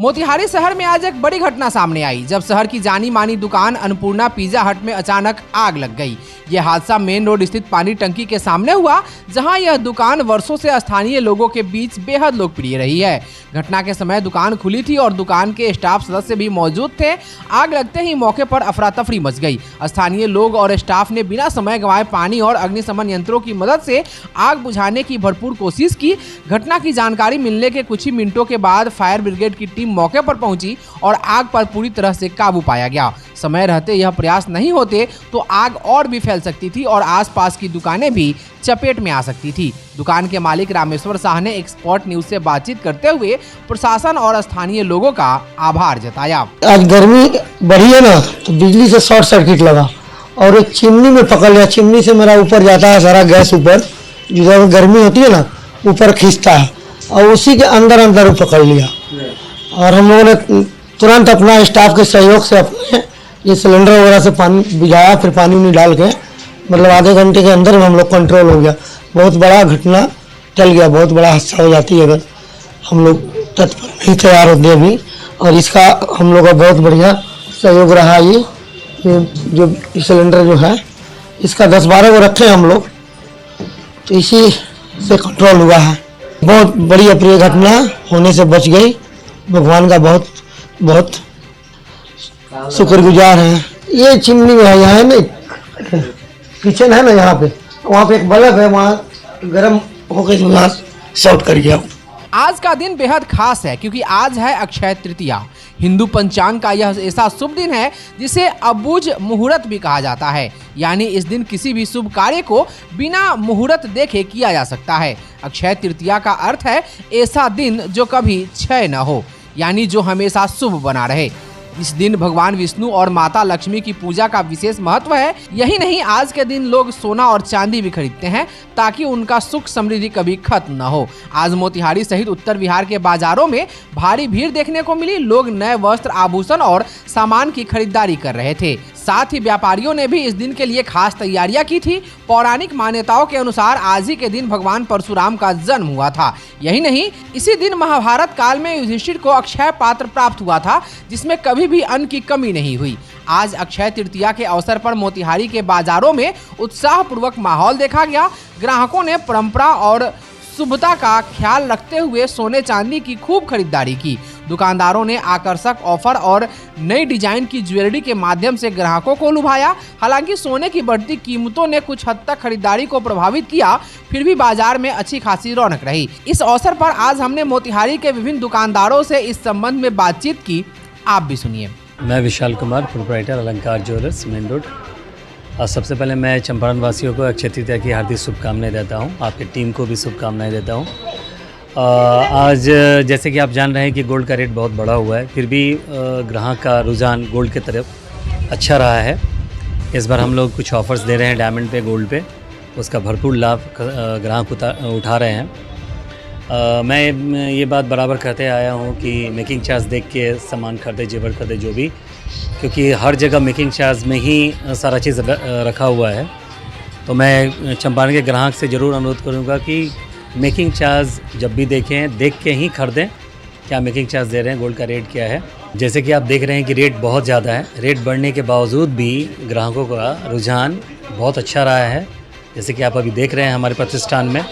मोतिहारी शहर में आज एक बड़ी घटना सामने आई जब शहर की जानी मानी दुकान अन्नपूर्णा पिज्जा हट में अचानक आग लग गई। यह हादसा मेन रोड स्थित पानी टंकी के सामने हुआ, जहां यह दुकान वर्षों से स्थानीय लोगों के बीच बेहद लोकप्रिय रही है। घटना के समय दुकान खुली थी और दुकान के स्टाफ सदस्य भी मौजूद थे। आग लगते ही मौके पर अफरा तफरी मच गई। स्थानीय लोग और स्टाफ ने बिना समय गंवाए पानी और अग्निशमन यंत्रों की मदद से आग बुझाने की भरपूर कोशिश की। घटना की जानकारी मिलने के कुछ ही मिनटों के बाद फायर ब्रिगेड की टीम मौके पर पहुंची और आग पर पूरी तरह से काबू पाया गया। समय रहते यह प्रयास नहीं होते तो आग और भी फैल सकती थी और आसपास की दुकानें भी चपेट में आ सकती थी। दुकान के मालिक रामेश्वर शाह ने एक्सपर्ट न्यूज से बातचीत करते हुए प्रशासन और स्थानीय लोगों का आभार जताया। आज गर्मी बढ़ी है ना, तो बिजली से शॉर्ट सर्किट लगा और एक चिमनी में पकड़ लिया। चिमनी से मेरा ऊपर जाता है सारा गैस, ऊपर जो गर्मी होती है ना ऊपर खींचता है और उसी के अंदर अंदर वो पकड़ लिया। और हम लोगों ने तुरंत अपना स्टाफ के सहयोग से अपने ये सिलेंडर वगैरह से पानी बुझाया, फिर पानी नहीं डाल के मतलब आधे घंटे के अंदर हम लोग कंट्रोल हो गया। बहुत बड़ा घटना टल गया, बहुत बड़ा हादसा हो जाती है अगर हम लोग तत्पर नहीं तैयार होते अभी। और इसका हम लोग का बहुत बढ़िया सहयोग रहा। ये जो सिलेंडर जो है इसका 10-12 को रखे हम लोग, तो इसी से कंट्रोल हुआ है। बहुत बड़ी अप्रिय घटना होने से बच गई। भगवान का बहुत बहुत शुक्रगुजार हैं। ये चिमनी में है, यहाँ नहीं किचन है ना, यहाँ पे वहाँ पे एक बल्ब है, वहाँ गर्म होकर वहाँ शॉर्ट कर गया। आज का दिन बेहद खास है क्योंकि आज है अक्षय तृतीया। हिंदू पंचांग का यह ऐसा शुभ दिन है जिसे अबूझ मुहूर्त भी कहा जाता है, यानी इस दिन किसी भी शुभ कार्य को बिना मुहूर्त देखे किया जा सकता है। अक्षय तृतीया का अर्थ है ऐसा दिन जो कभी क्षय न हो, यानी जो हमेशा शुभ बना रहे। इस दिन भगवान विष्णु और माता लक्ष्मी की पूजा का विशेष महत्व है। यही नहीं, आज के दिन लोग सोना और चांदी भी खरीदते हैं ताकि उनका सुख समृद्धि कभी खत्म न हो। आज मोतिहारी सहित उत्तर बिहार के बाजारों में भारी भीड़ देखने को मिली। लोग नए वस्त्र, आभूषण और सामान की खरीदारी कर रहे थे। साथ ही व्यापारियों ने भी इस दिन के लिए खास तैयारियां की थी। पौराणिक मान्यताओं के अनुसार आज ही के दिन भगवान परशुराम का जन्म हुआ था। यही नहीं, इसी दिन महाभारत काल में युधिष्ठिर को अक्षय पात्र प्राप्त हुआ था, जिसमें कभी भी अन्न की कमी नहीं हुई। आज अक्षय तृतीया के अवसर पर मोतिहारी के बाजारों में उत्साहपूर्वक माहौल देखा गया। ग्राहकों ने परंपरा और शुभता का ख्याल रखते हुए सोने चांदी की खूब खरीदारी की। दुकानदारों ने आकर्षक ऑफर और नई डिजाइन की ज्वेलरी के माध्यम से ग्राहकों को लुभाया। हालांकि सोने की बढ़ती कीमतों ने कुछ हद तक खरीदारी को प्रभावित किया, फिर भी बाजार में अच्छी खासी रौनक रही। इस अवसर पर आज हमने मोतिहारी के विभिन्न दुकानदारों से इस संबंध में बातचीत की। आप भी सुनिए। मैं विशाल कुमार, प्रोप्राइटर अलंकार ज्वेलर्स, मेन रोड। और सबसे पहले मैं चंपारण वासियों को अक्षय तृतीया की हार्दिक शुभकामनाएं देता हूं। आपकी टीम को भी शुभकामनाएं देता हूं। आज जैसे कि आप जान रहे हैं कि गोल्ड का रेट बहुत बढ़ा हुआ है, फिर भी ग्राहक का रुझान गोल्ड की तरफ अच्छा रहा है। इस बार हम लोग कुछ ऑफर्स दे रहे हैं डायमंड पे, गोल्ड पे, उसका भरपूर लाभ ग्राहक उठा रहे हैं। मैं ये बात बराबर कहते आया हूँ कि मेकिंग चार्ज देख के सामान खरीदे, जेवर खरीदे, जो भी, क्योंकि हर जगह मेकिंग चार्ज में ही सारा चीज़ रखा हुआ है। तो मैं चंपारण के ग्राहक से ज़रूर अनुरोध करूँगा कि मेकिंग चार्ज जब भी देखें, देख के ही खरीदें क्या मेकिंग चार्ज दे रहे हैं, गोल्ड का रेट क्या है। जैसे कि आप देख रहे हैं कि रेट बहुत ज़्यादा है। रेट बढ़ने के बावजूद भी ग्राहकों का रुझान बहुत अच्छा रहा है, जैसे कि आप अभी देख रहे हैं हमारे प्रतिष्ठान में।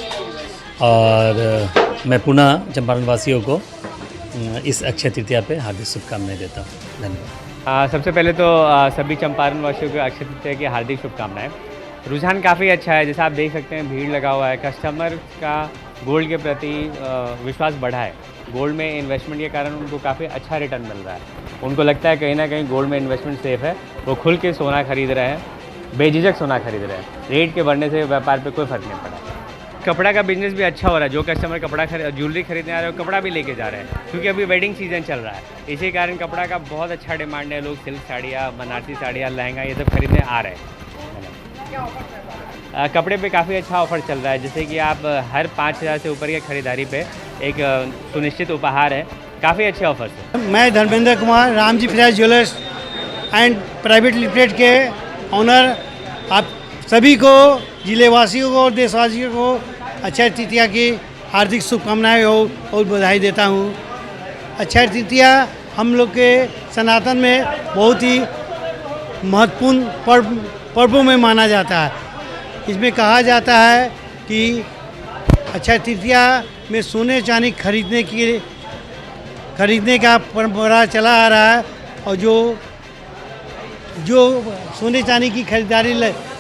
और मैं पुनः चंपारण वासियों को इस अक्षय तृतीया पे हार्दिक शुभकामनाएं देता हूँ। धन्यवाद। सबसे पहले तो सभी चंपारण वासियों को अक्षय तृतीया की हार्दिक शुभकामनाएं। रुझान काफ़ी अच्छा है, जैसा आप देख सकते हैं भीड़ लगा हुआ है। कस्टमर का गोल्ड के प्रति विश्वास बढ़ा है। गोल्ड में इन्वेस्टमेंट के कारण उनको काफ़ी अच्छा रिटर्न मिल रहा है। उनको लगता है कहीं ना कहीं गोल्ड में इन्वेस्टमेंट सेफ़ है। वो खुल के सोना खरीद रहे हैं, बेझिझक सोना खरीद रहे हैं। रेट के बढ़ने से व्यापार पे कोई फ़र्क नहीं पड़ा। कपड़ा का बिजनेस भी अच्छा हो रहा है। जो कस्टमर ज्वेलरी खरीदने आ रहे हैं, कपड़ा भी लेके जा रहे हैं, क्योंकि अभी वेडिंग सीजन चल रहा है। इसी कारण कपड़ा का बहुत अच्छा डिमांड है। लोग सिल्क साड़ियाँ, बनारसी साड़ियाँ, लहंगा ये सब खरीदने आ रहे हैं। कपड़े पे काफ़ी अच्छा ऑफर चल रहा है, जैसे कि आप हर 5,000 से ऊपर की खरीदारी पे एक सुनिश्चित उपहार है। काफ़ी अच्छे ऑफर्स हैं। मैं Dharmendra Kumar, Ramji fresh jewellers and private limited के ऑनर। आप सभी को, जिले वासियों को और देशवासियों को अक्षय तृतीया की हार्दिक शुभकामनाएं और बधाई देता हूं। अक्षय तृतीया हम लोग के सनातन में बहुत ही महत्वपूर्ण पर्वों में माना जाता है। इसमें कहा जाता है कि अक्षय तृतीया में सोने चांदी खरीदने का परंपरा चला आ रहा है, और जो सोने चांदी की खरीदारी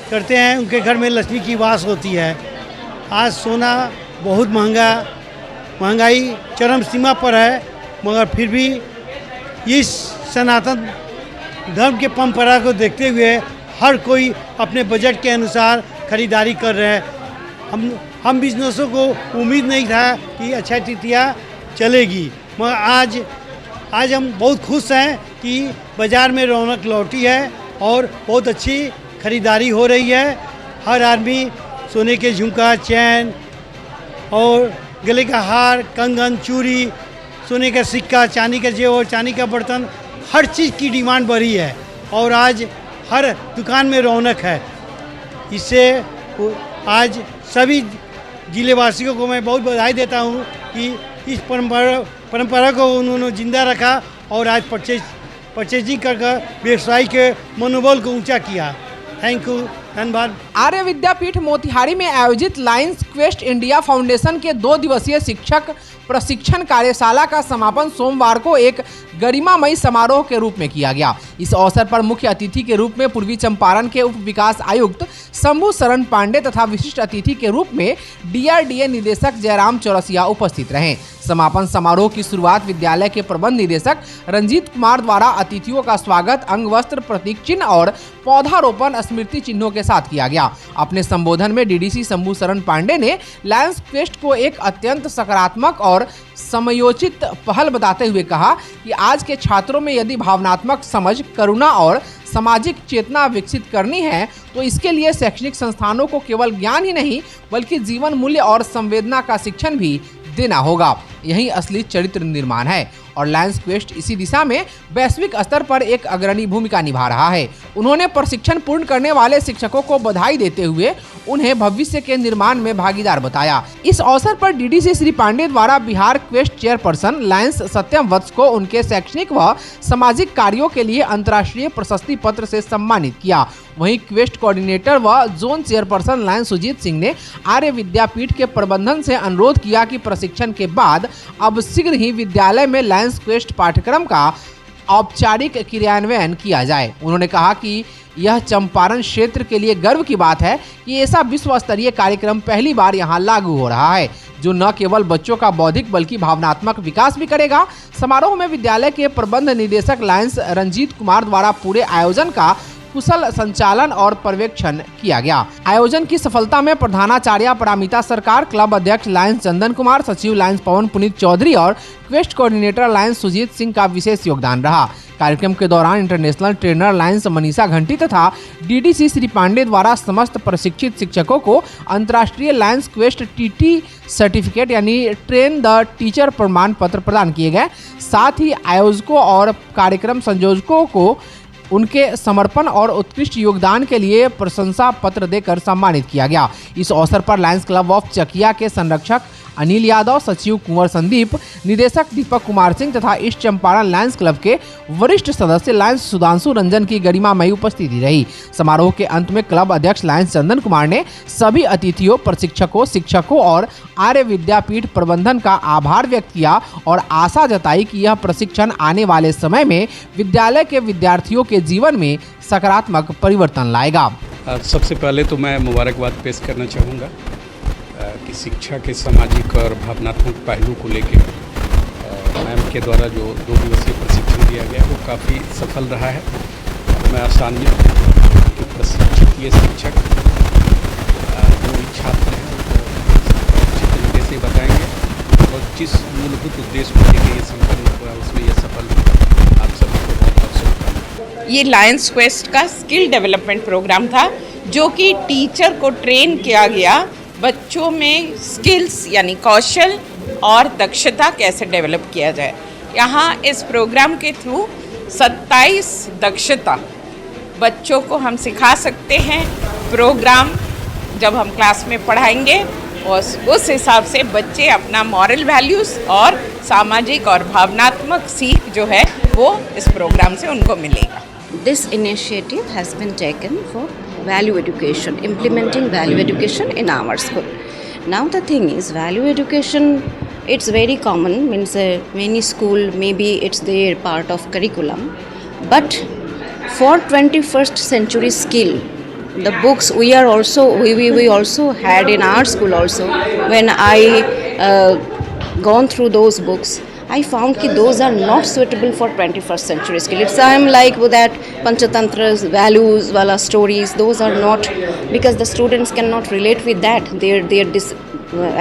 करते हैं उनके घर में लक्ष्मी की वास होती है। आज सोना बहुत महंगाई चरम सीमा पर है, मगर फिर भी इस सनातन धर्म के परंपरा को देखते हुए हर कोई अपने बजट के अनुसार खरीदारी कर रहे हैं। हम बिजनेसों को उम्मीद नहीं था कि अक्षय तृतीया चलेगी, मगर आज हम बहुत खुश हैं कि बाज़ार में रौनक लौटी है और बहुत अच्छी खरीदारी हो रही है। हर आदमी सोने के झुमका, चैन और गले का हार, कंगन, चूड़ी, सोने का सिक्का, चांदी का जेवर, चांदी का बर्तन, हर चीज़ की डिमांड बढ़ी है और आज हर दुकान में रौनक है। इससे आज सभी जिलेवासियों को मैं बहुत बधाई देता हूँ कि इस परंपरा को उन्होंने जिंदा रखा और आज परचेजिंग कर व्यवसाय के मनोबल को ऊंचा किया। थैंक यू, धन्यवाद। आर्य विद्यापीठ मोतिहारी में आयोजित लायंस क्वेस्ट इंडिया फाउंडेशन के 2 दिवसीय शिक्षक प्रशिक्षण कार्यशाला का समापन सोमवार को एक गरिमामयी समारोह के रूप में किया गया। इस अवसर पर मुख्य अतिथि के रूप में पूर्वी चंपारण के उप विकास आयुक्त शंभू शरण पांडे तथा विशिष्ट अतिथि के रूप में DRDA निदेशक जयराम चौरसिया उपस्थित रहे। समापन समारोह की शुरुआत विद्यालय के प्रबंध निदेशक रंजीत कुमार द्वारा अतिथियों का स्वागत अंग वस्त्र, प्रतीक चिन्ह और पौधारोपण स्मृति चिन्हों के साथ किया गया। अपने संबोधन में DDC शंभू शरण पांडे ने लायंस क्वेस्ट को एक अत्यंत सकारात्मक और समयोचित पहल बताते हुए कहा कि आज के छात्रों में यदि भावनात्मक समझ, करुणा और सामाजिक चेतना विकसित करनी है तो इसके लिए शैक्षणिक संस्थानों को केवल ज्ञान ही नहीं बल्कि जीवन मूल्य और संवेदना का शिक्षण भी देना होगा। यही असली चरित्र निर्माण है और लायंस क्वेस्ट इसी दिशा में वैश्विक स्तर पर एक अग्रणी भूमिका निभा रहा है। उन्होंने प्रशिक्षण पूर्ण करने वाले शिक्षकों को बधाई देते हुए उन्हें भविष्य के निर्माण में भागीदार बताया। इस अवसर पर DDC श्री पांडे द्वारा बिहार क्वेस्ट चेयरपर्सन लायंस सत्यम वत्स को उनके शैक्षणिक व सामाजिक कार्यों के लिए अंतर्राष्ट्रीय प्रशस्ति पत्र से सम्मानित किया। वहीं क्वेस्ट कोऑर्डिनेटर व zone chairperson lions Sujit Singh ने आर्य विद्यापीठ के प्रबंधन से अनुरोध किया कि प्रशिक्षण के बाद अब शीघ्र ही विद्यालय में लायंस क्वेस्ट पाठ्यक्रम का औपचारिक क्रियान्वयन किया जाए। उन्होंने कहा कि यह चंपारण क्षेत्र के लिए गर्व की बात है कि ऐसा विश्व स्तरीय कार्यक्रम पहली बार यहां लागू हो रहा है, जो न केवल बच्चों का बौद्धिक बल्कि भावनात्मक विकास भी करेगा। समारोह में विद्यालय के प्रबंध निदेशक लायंस रंजीत कुमार द्वारा पूरे आयोजन का कुशल संचालन और पर्यवेक्षण किया गया। आयोजन की सफलता में प्रधानाचार्य परामिता सरकार, क्लब अध्यक्ष लायंस चंदन कुमार, सचिव लायंस पवन पुनीत चौधरी और quest coordinator lions Sujit Singh का विशेष योगदान रहा। कार्यक्रम के दौरान इंटरनेशनल ट्रेनर लायंस मनीषा घंटी तथा DDC श्री पांडे द्वारा समस्त प्रशिक्षित शिक्षकों को अंतर्राष्ट्रीय लायंस क्वेस्ट TT सर्टिफिकेट यानी ट्रेन द टीचर प्रमाण पत्र प्रदान किए गए। साथ ही आयोजकों और कार्यक्रम संयोजकों को उनके समर्पण और उत्कृष्ट योगदान के लिए प्रशंसा पत्र देकर सम्मानित किया गया। इस अवसर पर लायंस क्लब ऑफ चकिया के संरक्षक अनिल यादव, सचिव कुंवर संदीप, निदेशक दीपक कुमार सिंह तथा ईस्ट चंपारण लायंस क्लब के वरिष्ठ सदस्य लायंस सुधांशु रंजन की गरिमामयी उपस्थिति रही। समारोह के अंत में क्लब अध्यक्ष लायंस चंदन कुमार ने सभी अतिथियों, प्रशिक्षकों, शिक्षकों और आर्य विद्यापीठ प्रबंधन का आभार व्यक्त किया और आशा जताई कि यह प्रशिक्षण आने वाले समय में विद्यालय के विद्यार्थियों के जीवन में सकारात्मक परिवर्तन लाएगा। सबसे पहले तो मैं मुबारकबाद पेश करना चाहूँगा कि शिक्षा के सामाजिक और भावनात्मक पहलू को लेकर मैम के द्वारा जो 2 दिवसीय प्रशिक्षण दिया गया वो काफ़ी सफल रहा है। मैं आसान्वित हूँ कि प्रशिक्षित ये शिक्षक जो छात्र हैं उनको अच्छे तरीके से बताएंगे और जिस मूलभूत उद्देश्य को लेकर ये संपन्न हुआ उसमें ये सफल आप सभी को बहुत शुभकामनाएं। ये लायंस क्वेस्ट का स्किल डेवलपमेंट प्रोग्राम था जो कि टीचर को ट्रेन किया गया बच्चों में स्किल्स यानी कौशल और दक्षता कैसे डेवलप किया जाए। यहाँ इस प्रोग्राम के थ्रू 27 दक्षता बच्चों को हम सिखा सकते हैं। प्रोग्राम जब हम क्लास में पढ़ाएंगे और उस हिसाब से बच्चे अपना मॉरल वैल्यूज़ और सामाजिक और भावनात्मक सीख जो है वो इस प्रोग्राम से उनको मिलेगा। This initiative has been taken for value education, implementing value education in our school. Now the thing is, value education, it's very common, means many school maybe it's their part of curriculum, but for 21st century skill, the books we also had in our school also. When I gone through those books, I found that those are not suitable for 21st century skill. It's I'm like that Panchatantra's values, wala stories, those are not, because the students cannot relate with that. They're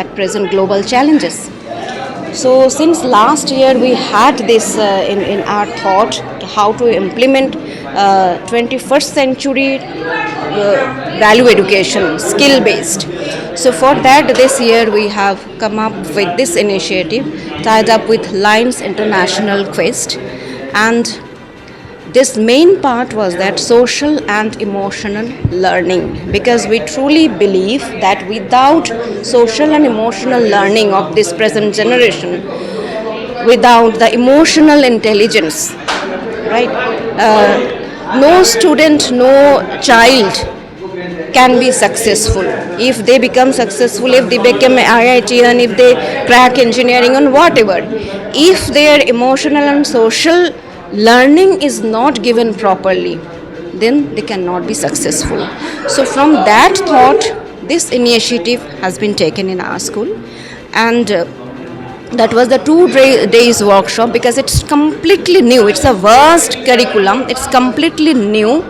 at present global challenges. So since last year we had this in our thought how to implement 21st century value education, skill based. So for that this year we have come up with this initiative tied up with Lions International Quest, and this main part was that social and emotional learning, because we truly believe that without social and emotional learning of this present generation, without the emotional intelligence, right, no student, no child can be successful. If they become successful, if they become IITian, if they crack engineering and whatever, if their emotional and social learning is not given properly, then they cannot be successful. So from that thought, this initiative has been taken in our school, and that was the 2 days workshop, because it's completely new. It's a vast curriculum. It's completely new,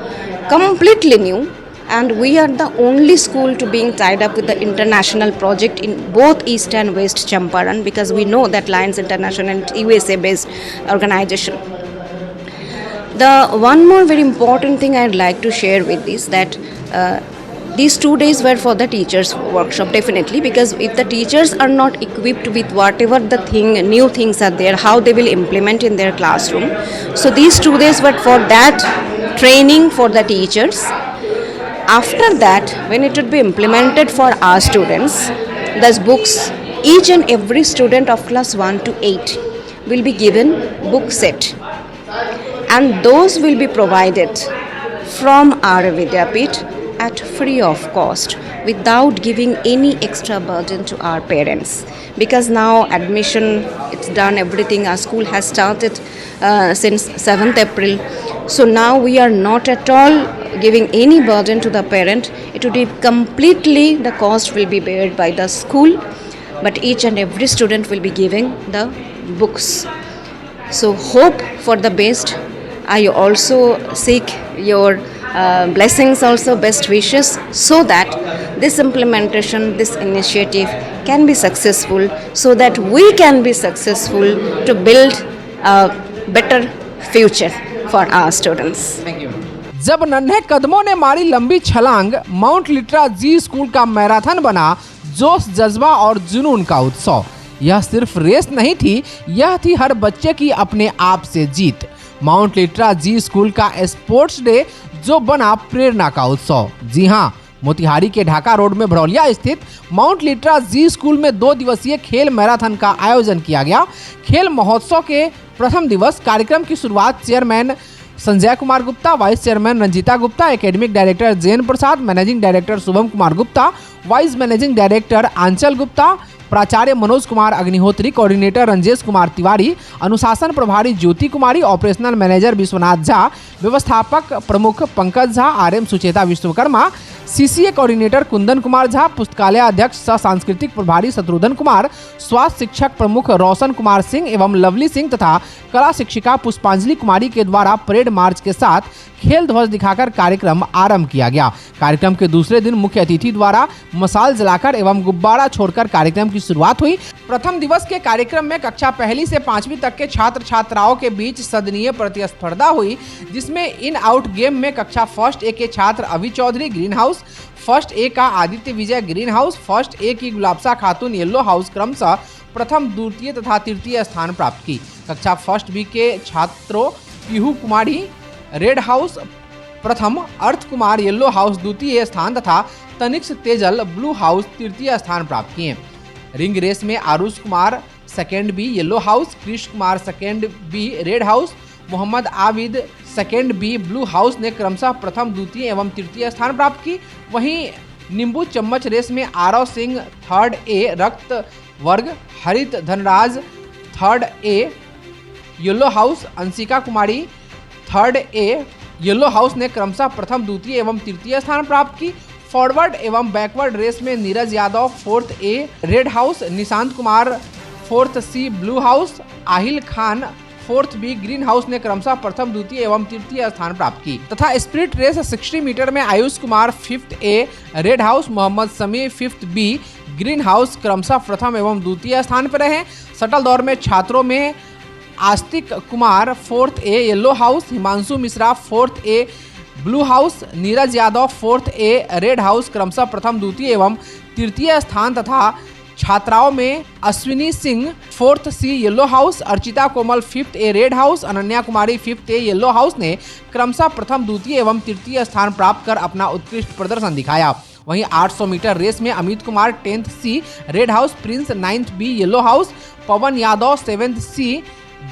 and we are the only school to being tied up with the international project in both East and West Champaran, because we know that Lions International is USA based organization. The one more very important thing I'd like to share with this, that these 2 days were for the teachers workshop, definitely, because if the teachers are not equipped with whatever the new things are there, how they will implement in their classroom. So these 2 days were for that training for the teachers. After that, when it would be implemented for our students, those books, each and every student of class 1 to 8 will be given book set, and those will be provided from our Vidyapith at free of cost, without giving any extra burden to our parents, because now admission, it's done, everything, our school has started since 7th April. So now we are not at all giving any burden to the parent. It would be completely, the cost will be borne by the school, but each and every student will be giving the books. So hope for the best. I also seek your blessings, also best wishes, so that this implementation, this initiative can be successful, so that we can be successful to build a better future for our students. Thank you. जब नन्हे कदमों ने मारी लंबी छलांग, mount Litera Zee school का marathon बना जोश, जज्बा और जुनून का उत्सव। यह सिर्फ रेस नहीं थी, यह थी हर बच्चे की अपने आप से जीत। माउंट लिट्रा जी स्कूल का स्पोर्ट्स डे जो बना प्रेरणा का उत्सव। जी हाँ, मोतिहारी के ढाका रोड में भरौलिया स्थित माउंट लिट्रा जी स्कूल में 2 दिवसीय खेल मैराथन का आयोजन किया गया। खेल महोत्सव के प्रथम दिवस कार्यक्रम की शुरुआत chairman Sanjay Kumar Gupta, vice chairman Ranjita Gupta, academic director Jain Prasad, managing director Shubham Kumar Gupta, vice managing director Anchal Gupta, प्राचार्य मनोज कुमार अग्निहोत्री, कोऑर्डिनेटर रंजेश कुमार तिवारी, अनुशासन प्रभारी ज्योति कुमारी, ऑपरेशनल मैनेजर विश्वनाथ झा, व्यवस्थापक प्रमुख Pankaj Jha, RM Sucheta Vishwakarma, CCA coordinator Kundan Kumar Jha, पुस्तकालय अध्यक्ष सह सांस्कृतिक प्रभारी शत्रुघ्न कुमार, स्वास्थ्य शिक्षक प्रमुख रोशन कुमार सिंह एवं लवली सिंह तथा कला शिक्षिका पुष्पांजलि कुमारी के द्वारा परेड मार्च के साथ खेल ध्वज दिखाकर कार्यक्रम आरंभ किया गया। कार्यक्रम के दूसरे दिन मुख्य अतिथि द्वारा मसाल जलाकर एवं गुब्बारा छोड़कर कार्यक्रम की शुरुआत हुई। प्रथम दिवस के कार्यक्रम में कक्षा 1 से 5वीं तक के छात्र छात्राओं के बीच सदनीय प्रतिस्पर्धा हुई, जिसमें इन आउट गेम में कक्षा फर्स्ट ए के छात्र अभी Chaudhary green house, first A का आदित्य विजय ग्रीन हाउस, फर्स्ट ए की गुलाबसा खातून येलो हाउस क्रमशः प्रथम, द्वितीय तथा तृतीय स्थान प्राप्त की। कक्षा फर्स्ट बी के छात्रों पीहू कुमारी रेड हाउस प्रथम, अर्थ कुमार येलो हाउस द्वितीय स्थान तथा तनिक्ष तेजल ब्लू हाउस तृतीय स्थान प्राप्त किए। रिंग रेस में Aarush Kumar second B yellow house, Krishna Kumar second B red house, Mohammad Abid second B blue house ने क्रमशः प्रथम, द्वितीय एवं तृतीय स्थान प्राप्त की। वहीं नींबू चम्मच रेस में आरव सिंह थर्ड ए रक्त वर्ग, हरित Dhanraj third A yellow house, Anshika Kumari third A yellow house ने क्रमशः प्रथम, द्वितीय एवं तृतीय स्थान प्राप्त की। फॉरवर्ड एवं बैकवर्ड रेस में Neeraj Yadav fourth A red house, Nishant Kumar fourth C blue house, Aahil Khan fourth B green house ने क्रमशः प्रथम, द्वितीय एवं तृतीय स्थान प्राप्त की। तथा स्प्रिट रेस 60 मीटर में Ayush Kumar fifth A red house, Mohammad समी फिफ्थ बी ग्रीन हाउस क्रमशः प्रथम एवं द्वितीय स्थान पर रहे। शटल दौड़ में छात्रों में Astik Kumar fourth A yellow house, Himanshu Mishra fourth A blue house, Neeraj Yadav fourth A red house क्रमशः प्रथम, द्वितीय एवं तृतीय स्थान तथा छात्राओं में Ashwini Singh fourth C yellow house, Archita Komal fifth A red house, Ananya Kumari fifth A yellow house ने क्रमशः प्रथम, द्वितीय एवं तृतीय स्थान प्राप्त कर अपना उत्कृष्ट प्रदर्शन दिखाया। वहीं 800 मीटर रेस में Amit Kumar 10th C red house, Prince 9th B yellow house, Pawan Yadav 7th C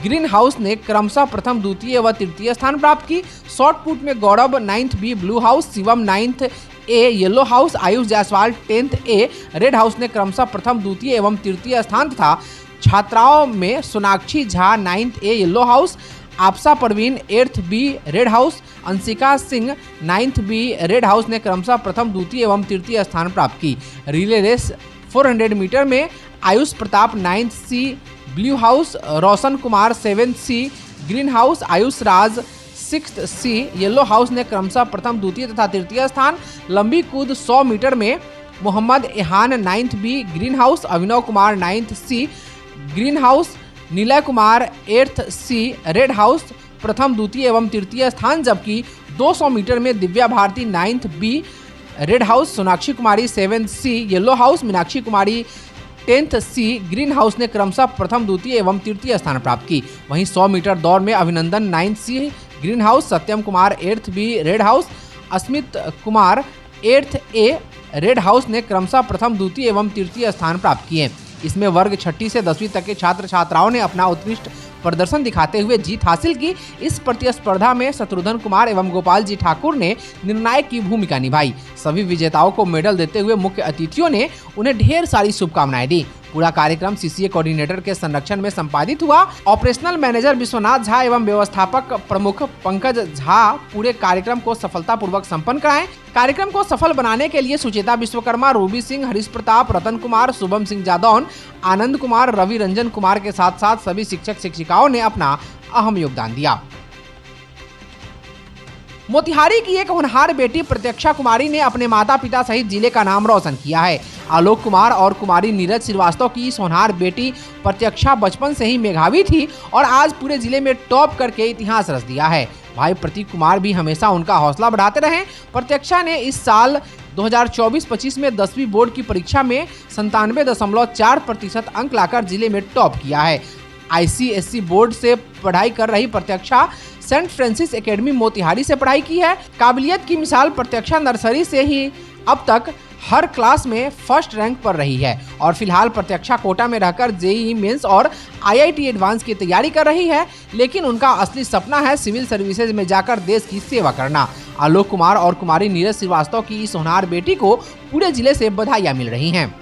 green house ने क्रमशः प्रथम, द्वितीय व तृतीय स्थान प्राप्त की। शॉर्ट पुट में Gaurav 9th B blue house, Shivam 9th A yellow house, Ayush Jaiswal 10th A red house ने क्रमशः प्रथम, द्वितीय एवं तृतीय स्थान तथा छात्राओं में Sonakshi Jha 9th A yellow house, Aapsa Parveen 8th B red house, Anshika Singh 9th B red house ने क्रमशः प्रथम, द्वितीय एवं तृतीय स्थान प्राप्त की। रिले रेस 400 मीटर में आयुष प्रताप 9th सी blue house, Roshan Kumar 7th C green house, Ayush राज 6th सी येलो हाउस ने क्रमशः प्रथम, द्वितीय तथा तृतीय स्थान। लंबी कूद 100 मीटर में Mohammad Ehan 9th B green house, Abhinav Kumar 9th C green house, Nilay Kumar 8th C red house प्रथम, द्वितीय एवं तृतीय स्थान। जबकि 200 मीटर में Divya Bharti 9th B red house, Sonakshi Kumari 7th C yellow house, Meenakshi Kumari 10th C green house ने क्रमशः प्रथम, द्वितीय एवं तृतीय स्थान प्राप्त की। वहीं 100 मीटर दौड़ में Abhinandan 9th C green house, Satyam Kumar 8th B red house, Asmit Kumar 8th A red house ने क्रमशः प्रथम, द्वितीय एवं तृतीय स्थान प्राप्त किए। इसमें वर्ग 6ठी से 10वीं तक के छात्र छात्राओं ने अपना उत्कृष्ट प्रदर्शन दिखाते हुए जीत हासिल की। इस प्रतिस्पर्धा में शत्रुघ्न कुमार एवं गोपाल जी ठाकुर ने निर्णायक की भूमिका निभाई। सभी विजेताओं को मेडल देते हुए मुख्य अतिथियों ने उन्हें ढेर सारी शुभकामनाएं दी। पूरा कार्यक्रम सीसीए कोऑर्डिनेटर के संरक्षण में संपादित हुआ। ऑपरेशनल मैनेजर विश्वनाथ झा एवं व्यवस्थापक प्रमुख पंकज झा पूरे कार्यक्रम को सफलतापूर्वक संपन्न कराएं। कार्यक्रम को सफल बनाने के लिए सुचेता विश्वकर्मा, रूबी सिंह, हरीश प्रताप, रतन कुमार, शुभम सिंह जादौन, आनंद कुमार, रवि रंजन कुमार के साथ साथ सभी शिक्षक शिक्षिकाओं ने अपना अहम योगदान दिया। मोतिहारी की एक होनहार बेटी प्रत्यक्षा कुमारी ने अपने माता पिता सहित जिले का नाम रोशन किया है। आलोक कुमार और कुमारी नीरज श्रीवास्तव की इस होनहार बेटी प्रत्यक्षा बचपन से ही मेधावी थी और आज पूरे जिले में टॉप करके इतिहास रच दिया है। भाई प्रतीक कुमार भी हमेशा उनका हौसला बढ़ाते रहे। प्रत्यक्षा ने इस साल 2024-25 में 10वीं बोर्ड की परीक्षा में 97.4% अंक लाकर जिले में टॉप किया है। ICSE बोर्ड से पढ़ाई कर रही प्रत्यक्षा सेंट फ्रांसिस एकेडमी मोतिहारी से पढ़ाई की है। काबिलियत की मिसाल प्रत्यक्षा नर्सरी से ही अब तक हर क्लास में फर्स्ट रैंक पर रही है और फिलहाल प्रत्यक्षा कोटा में रहकर JEE मेंस और IIT एडवांस की तैयारी कर रही है, लेकिन उनका असली सपना है सिविल सर्विसेज में जाकर देश की सेवा करना। आलोक कुमार और कुमारी नीरज श्रीवास्तव की इस होनहार बेटी को पूरे जिले से बधाइयां मिल रही हैं।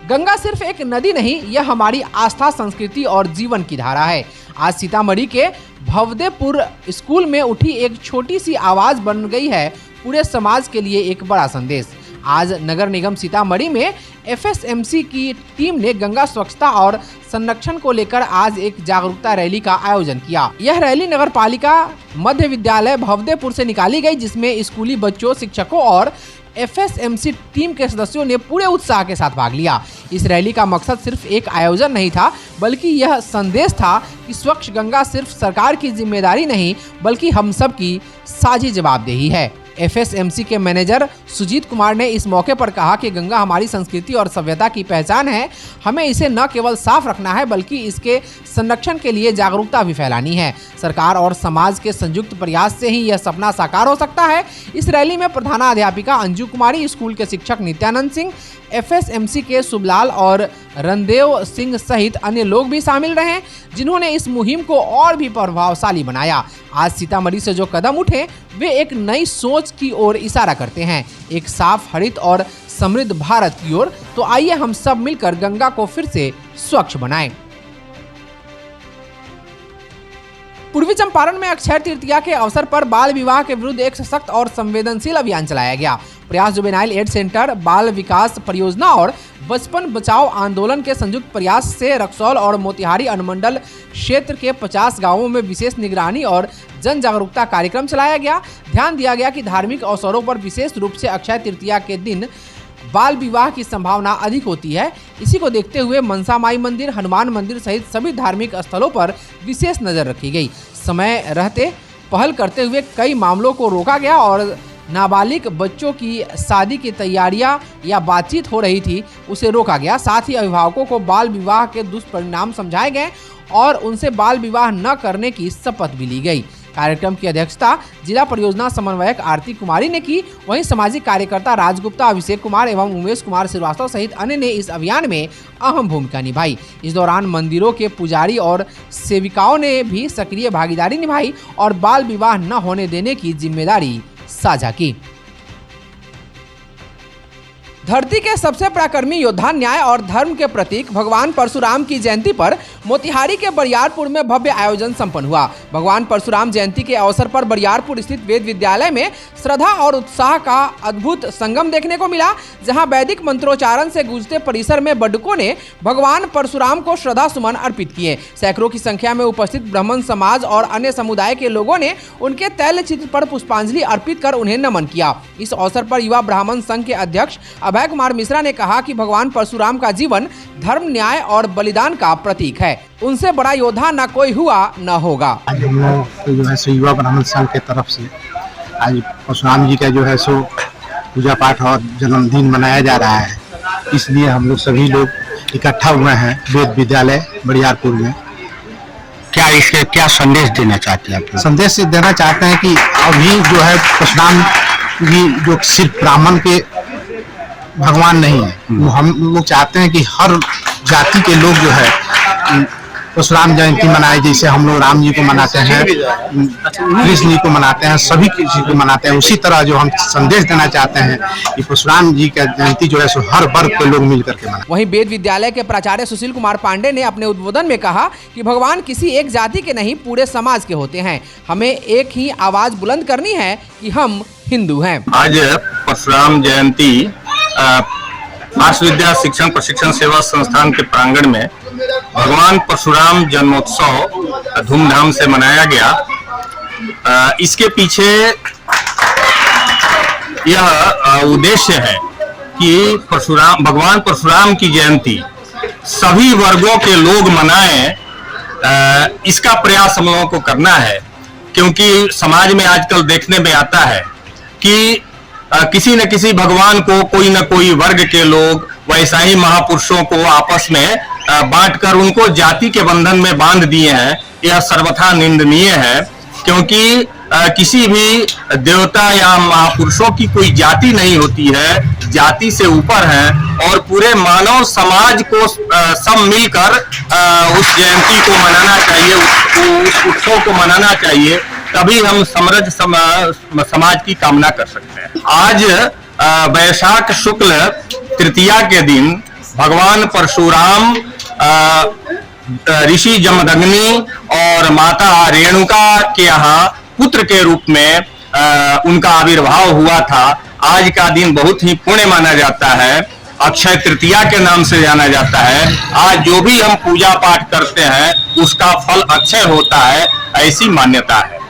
गंगा सिर्फ एक नदी नहीं, यह हमारी आस्था, संस्कृति और जीवन की धारा है। आज सीतामढ़ी के भवदेपुर स्कूल में उठी एक छोटी सी आवाज बन गई है पूरे समाज के लिए एक बड़ा संदेश। आज नगर निगम सीतामढ़ी में FSMC की टीम ने गंगा स्वच्छता और संरक्षण को लेकर आज एक जागरूकता रैली का आयोजन किया। यह रैली नगर पालिका मध्य विद्यालय भवदेपुर से निकाली गई, जिसमें स्कूली बच्चों, शिक्षकों और FSMC टीम के सदस्यों ने पूरे उत्साह के साथ भाग लिया। इस रैली का मकसद सिर्फ एक आयोजन नहीं था, बल्कि यह संदेश था कि स्वच्छ गंगा सिर्फ सरकार की जिम्मेदारी नहीं, बल्कि हम सब की साझी जवाबदेही है। FSMC के मैनेजर सुजीत कुमार ने इस मौके पर कहा कि गंगा हमारी संस्कृति और सभ्यता की पहचान है। हमें इसे न केवल साफ रखना है, बल्कि इसके संरक्षण के लिए जागरूकता भी फैलानी है। सरकार और समाज के संयुक्त प्रयास से ही यह सपना साकार हो सकता है। इस रैली में प्रधानाध्यापिका अंजू कुमारी, स्कूल के शिक्षक नित्यानंद सिंह, FSMC के सुबलाल और रणदेव सिंह सहित अन्य लोग भी शामिल रहे, जिन्होंने इस मुहिम को और भी प्रभावशाली बनाया। आज सीतामढ़ी से जो कदम उठे वे एक नई सोच की ओर इशारा करते हैं, एक साफ, हरित और समृद्ध भारत की ओर। तो आइए हम सब मिलकर गंगा को फिर से स्वच्छ बनाएं। पूर्वी चंपारण में अक्षय तृतीया के अवसर पर बाल विवाह के विरुद्ध एक सशक्त और संवेदनशील अभियान चलाया गया। प्रयास जुवेनाइल एड सेंटर, बाल विकास परियोजना और बचपन बचाओ आंदोलन के संयुक्त प्रयास से रक्सौल और मोतिहारी अनुमंडल क्षेत्र के 50 गांवों में विशेष निगरानी और जन जागरूकता कार्यक्रम चलाया गया। ध्यान दिया गया कि धार्मिक अवसरों पर विशेष रूप से अक्षय तृतीया के दिन बाल विवाह की संभावना अधिक होती है। इसी को देखते हुए मनसा माई मंदिर, हनुमान मंदिर सहित सभी धार्मिक स्थलों पर विशेष नजर रखी गई। समय रहते पहल करते हुए कई मामलों को रोका गया और नाबालिग बच्चों की शादी की तैयारियां या बातचीत हो रही थी उसे रोका गया। साथ ही अभिभावकों को बाल विवाह के दुष्परिणाम समझाए गए और उनसे बाल विवाह न करने की शपथ भी ली गई। कार्यक्रम की अध्यक्षता जिला परियोजना समन्वयक आरती कुमारी ने की। वहीं सामाजिक कार्यकर्ता राजगुप्ता, अभिषेक कुमार एवं उमेश कुमार श्रीवास्तव सहित अन्य ने इस अभियान में अहम भूमिका निभाई। इस दौरान मंदिरों के पुजारी और सेविकाओं ने भी सक्रिय भागीदारी निभाई और बाल विवाह न होने देने की जिम्मेदारी साझा की। धरती के सबसे पराक्रमी योद्धा, न्याय और धर्म के प्रतीक भगवान परशुराम की जयंती पर मोतिहारी के बरियारपुर में भव्य आयोजन संपन्न हुआ। भगवान परशुराम जयंती के अवसर पर बरियारपुर स्थित वेद विद्यालय में श्रद्धा और उत्साह का अद्भुत संगम देखने को मिला, जहां वैदिक मंत्रोच्चारण से गूंजते परिसर में बड्डकों ने भगवान परशुराम को श्रद्धा सुमन अर्पित किए। सैकड़ों की संख्या में उपस्थित ब्राह्मण समाज और अन्य समुदाय के लोगों ने उनके तैल चित्र पर पुष्पांजलि अर्पित कर उन्हें नमन किया। इस अवसर पर युवा ब्राह्मण संघ के अध्यक्ष अभय कुमार मिश्रा ने कहा कि भगवान परशुराम का जीवन धर्म, न्याय और बलिदान का प्रतीक है। उनसे बड़ा योद्धा न कोई हुआ न होगा। आज हम लोग जो है सो युवा ब्राह्मण संघ के तरफ से आज परशुराम जी का जो है सो पूजा पाठ और जन्मदिन मनाया जा रहा है, इसलिए हम लोग सभी लोग इकट्ठा हुए हैं वेद विद्यालय बरियारपुर में। क्या संदेश देना चाहते हैं आप? संदेश देना चाहते हैं कि अभी जो है परशुराम जी जो सिर्फ ब्राह्मण के भगवान नहीं है, वो हम लोग चाहते हैं कि हर जाति के लोग जो है परशुराम जयंती मनाए, जैसे हम लोग राम जी को मनाते हैं, कृष्ण जी को मनाते हैं, सभी किसी को मनाते हैं। उसी तरह जो हम संदेश देना चाहते हैं कि परशुराम जी का जयंती जो है सो हर वर्ग के लोग मिल करके मनाएं। वहीं वेद विद्यालय के प्राचार्य सुशील कुमार पांडे ने अपने उद्बोधन में कहा कि भगवान किसी एक जाति के नहीं, पूरे समाज के होते हैं। हमें एक ही आवाज बुलंद करनी है कि हम हिंदू हैं। आज परशुराम जयंती आर्ष विद्या शिक्षण प्रशिक्षण सेवा संस्थान के प्रांगण में भगवान परशुराम जन्मोत्सव धूमधाम से मनाया गया। इसके पीछे यह उद्देश्य है कि भगवान परशुराम की जयंती सभी वर्गों के लोग मनाएं। इसका प्रयास हम लोगों को करना है, क्योंकि समाज में आजकल देखने में आता है कि किसी न किसी भगवान को कोई न कोई वर्ग के लोग वैसा ही महापुरुषों को आपस में बांटकर उनको जाति के बंधन में बांध दिए हैं। यह सर्वथा निंदनीय है, क्योंकि किसी भी देवता या महापुरुषों की कोई जाति नहीं होती है, जाति से ऊपर है। और पूरे मानव समाज को सब मिलकर उस जयंती को मनाना चाहिए, उस उत्सव को मनाना चाहिए, तभी हम समृद्ध समाज की कामना कर सकते हैं। आज वैशाख शुक्ल तृतीया के दिन भगवान परशुराम ऋषि जमदग्नि और माता रेणुका के यहाँ पुत्र के रूप में उनका आविर्भाव हुआ था। आज का दिन बहुत ही पुण्य माना जाता है, अक्षय तृतीया के नाम से जाना जाता है। आज जो भी हम पूजा पाठ करते हैं उसका फल अक्षय होता है, ऐसी मान्यता है।